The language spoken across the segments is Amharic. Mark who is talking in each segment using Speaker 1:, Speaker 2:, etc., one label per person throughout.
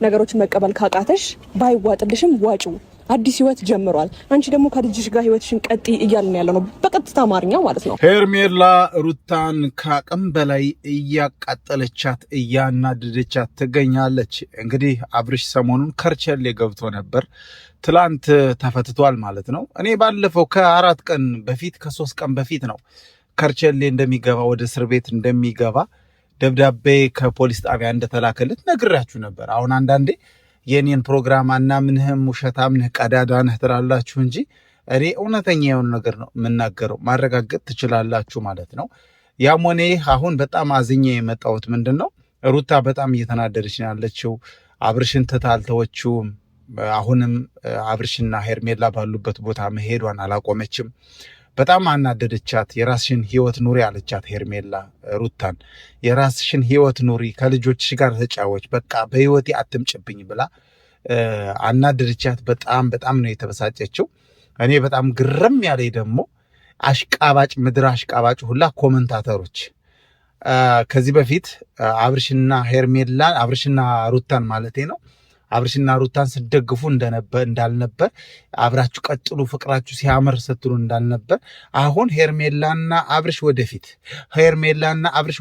Speaker 1: ነገሮችን መቀበል ካቃተሽ ባይዋጥልሽም ዋጪው አዲስ ህይወት ጀምሯል። አንቺ ደግሞ ከልጅሽ ጋር ህይወትሽን ቀጥ እያልን ያለ ነው፣ በቀጥታ አማርኛ ማለት ነው።
Speaker 2: ሄርሜላ ሩታን ከአቅም በላይ እያቃጠለቻት እያናደደቻት ትገኛለች። እንግዲህ አብርሽ ሰሞኑን ከርቸሌ ገብቶ ነበር። ትላንት ተፈትቷል ማለት ነው። እኔ ባለፈው ከ4 ቀን በፊት ከ3 ቀን በፊት ነው ከርቸሌ እንደሚገባ ወደ እስር ቤት እንደሚገባ ደብዳቤ ከፖሊስ ጣቢያ እንደተላከለት ነግራችሁ ነበር። አሁን አንዳንዴ የኔን ፕሮግራም አናምንህም ውሸታም ነህ ቀዳዳ ነህ ትላላችሁ እንጂ እኔ እውነተኛ የሆነ ነገር ነው የምናገረው፣ ማረጋገጥ ትችላላችሁ ማለት ነው። ያም ሆነ ይህ አሁን በጣም አዝኜ የመጣሁት ምንድን ነው፣ ሩታ በጣም እየተናደደች ነው ያለችው። አብርሽን ትታ አልተወችውም። አሁንም አብርሽና ሄርሜላ ባሉበት ቦታ መሄዷን አላቆመችም። በጣም አናደደቻት። የራስሽን ህይወት ኑሪ አለቻት ሄርሜላ ሩታን። የራስሽን ህይወት ኑሪ፣ ከልጆችሽ ጋር ተጫወች፣ በቃ በህይወቴ አትምጭብኝ ብላ አናደደቻት። በጣም ነው የተበሳጨችው። እኔ በጣም ግርም ያለኝ ደግሞ አሽቃባጭ ምድር አሽቃባጭ ሁላ ኮመንታተሮች ከዚህ በፊት አብርሽና ሩታን ማለቴ ነው አብርሽና ሩታን ስደግፉ እንዳልነበር፣ አብራችሁ ቀጥሉ ፍቅራችሁ ሲያምር ስትሉ እንዳልነበር፣ አሁን ሄርሜላና አብርሽ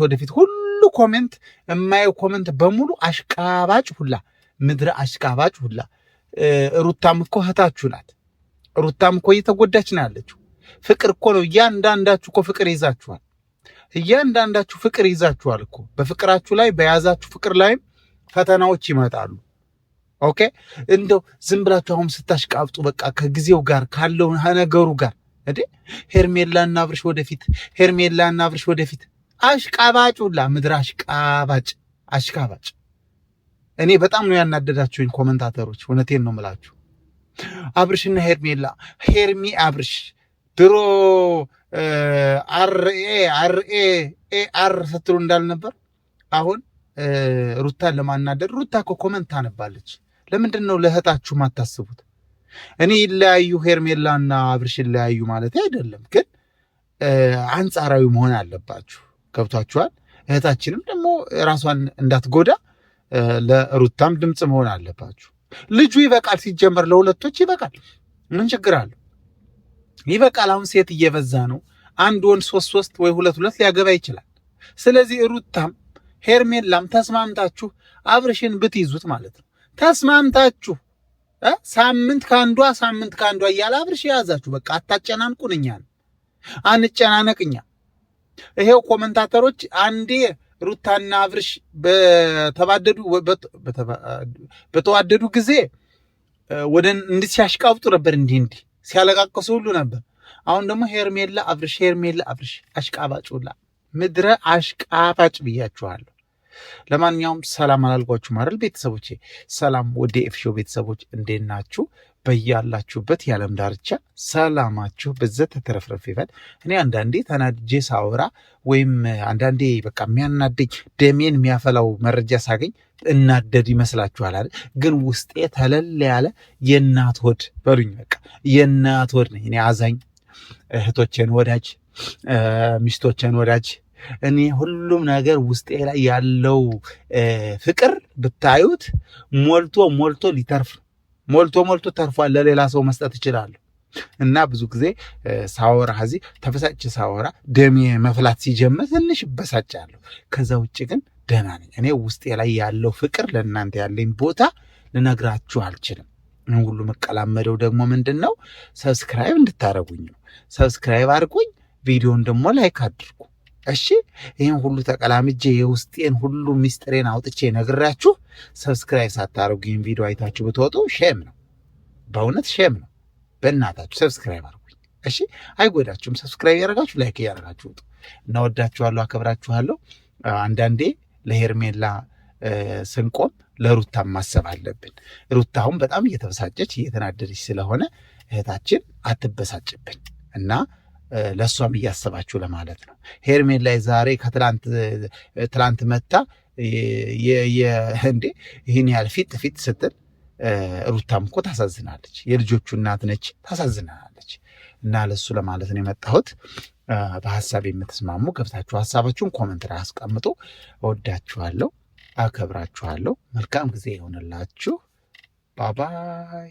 Speaker 2: ወደፊት ሁሉ ኮሜንት የማየው ኮሜንት በሙሉ አሽቃባጭ ሁላ ምድረ አሽቃባጭ ሁላ። ሩታም እኮ እህታችሁ ናት። ሩታም እኮ እየተጎዳች ነው ያለችው። ፍቅር እኮ ነው። እያንዳንዳችሁ እኮ ፍቅር ይዛችኋል እኮ። በፍቅራችሁ ላይ በያዛችሁ ፍቅር ላይም ፈተናዎች ይመጣሉ። ኦኬ፣ እንደው ዝም ብላችሁ አሁን ስታሽቃብጡ በቃ ከጊዜው ጋር ካለው ነገሩ ጋር እንዴ ሄርሜላና አብርሽ ወደፊት አሽቃባጭ ሁላ ምድር አሽቃባጭ። እኔ በጣም ነው ያናደዳችሁኝ ኮመንታተሮች፣ እውነቴን ነው የምላችሁ። አብርሽና አብርሽ ድሮ አር ስትሉ እንዳልነበር አሁን ሩታን ለማናደድ። ሩታ እኮ ኮመንት ታነባለች። ለምንድን ነው ለእህታችሁ ማታስቡት? እኔ ይለያዩ ሄርሜላና አብርሽ ይለያዩ ማለት አይደለም፣ ግን አንጻራዊ መሆን አለባችሁ። ገብቷችኋል? እህታችንም ደግሞ ራሷን እንዳትጎዳ ለሩታም ድምፅ መሆን አለባችሁ። ልጁ ይበቃል። ሲጀመር ለሁለቶች ይበቃል። ምን ችግር አለው? ይበቃል። አሁን ሴት እየበዛ ነው። አንድ ወንድ 3 ወይ 2 ሊያገባ ይችላል። ስለዚህ ሩታም ሄርሜላም ተስማምታችሁ አብርሽን ብትይዙት ማለት ነው። ተስማምታችሁ ሳምንት ከአንዷ እያለ አብርሽ የያዛችሁ በቃ አታጨናንቁን። እኛን አንጨናነቅኛ። ይሄው ኮመንታተሮች አንዴ ሩታና አብርሽ በተዋደዱ ጊዜ ወደ እንዲህ ሲያሽቃብጡ ነበር፣ እንዲህ ሲያለቃቀሱ ሁሉ ነበር። አሁን ደግሞ ሄርሜላ አብርሽ አሽቃባጩላ ምድረ አሽቃባጭ ብያችኋለሁ። ለማንኛውም ሰላም አላልኳችሁ ማረል ቤተሰቦቼ፣ ሰላም ወደ ኤፍሾ ቤተሰቦች እንዴት ናችሁ? በያላችሁበት የዓለም ዳርቻ ሰላማችሁ በዘት ተረፍረፍ ይበል። እኔ አንዳንዴ ተናድጄ ሳወራ ወይም አንዳንዴ በቃ የሚያናደኝ ደሜን የሚያፈላው መረጃ ሳገኝ እናደድ ይመስላችኋል አይደል? ግን ውስጤ ተለል ያለ የእናት ሆድ በሉኝ። በቃ የእናት ሆድ ነኝ እኔ። አዛኝ እህቶቼን ወዳጅ፣ ሚስቶቼን ወዳጅ፣ እኔ ሁሉም ነገር ውስጤ ላይ ያለው ፍቅር ብታዩት ሞልቶ ሊተርፍ ሞልቶ ተርፏል። ለሌላ ሰው መስጠት እችላለሁ። እና ብዙ ጊዜ ሳወራ እዚህ ተበሳጭ ሳወራ ደሜ መፍላት ሲጀምር ትንሽ በሳጫለሁ። ከዛ ውጭ ግን ደህና ነኝ። እኔ ውስጤ ላይ ያለው ፍቅር ለእናንተ ያለኝ ቦታ ልነግራችሁ አልችልም። ሁሉ መቀላመደው ደግሞ ምንድን ነው? ሰብስክራይብ እንድታረጉኝ ነው። ሰብስክራይብ አድርጉኝ፣ ቪዲዮን ደግሞ ላይክ አድርጉ። እሺ፣ ይህን ሁሉ ተቀላምጄ የውስጤን ሁሉ ሚስጥሬን አውጥቼ ነግራችሁ ሰብስክራይብ ሳታረጉኝ ቪዲዮ አይታችሁ ብትወጡ ሼም ነው፣ በእውነት ሼም ነው። በእናታችሁ ሰብስክራይብ አድርጉኝ። እሺ፣ አይጎዳችሁም። ሰብስክራይብ ያደርጋችሁ ላይክ ያደርጋችሁ ውጡ። እናወዳችኋለሁ፣ አከብራችኋለሁ። አንዳንዴ ለሄርሜላ ስንቆም ለሩታም ማሰብ አለብን። ሩታሁን በጣም እየተበሳጨች እየተናደደች ስለሆነ እህታችን አትበሳጭብን እና ለእሷም እያሰባችሁ ለማለት ነው። ሄርሜላ ላይ ዛሬ ከትላንት መታ እንዴ ይህን ያህል ፊት ስትል ሩታም እኮ ታሳዝናለች። የልጆቹ እናት ነች፣ ታሳዝናለች። እና ለሱ ለማለት ነው የመጣሁት። በሀሳብ የምትስማሙ ገብታችሁ ሀሳባችሁን ኮመንት ላይ አስቀምጡ። እወዳችኋለሁ፣ አከብራችኋለሁ። መልካም ጊዜ ይሆንላችሁ። ባባይ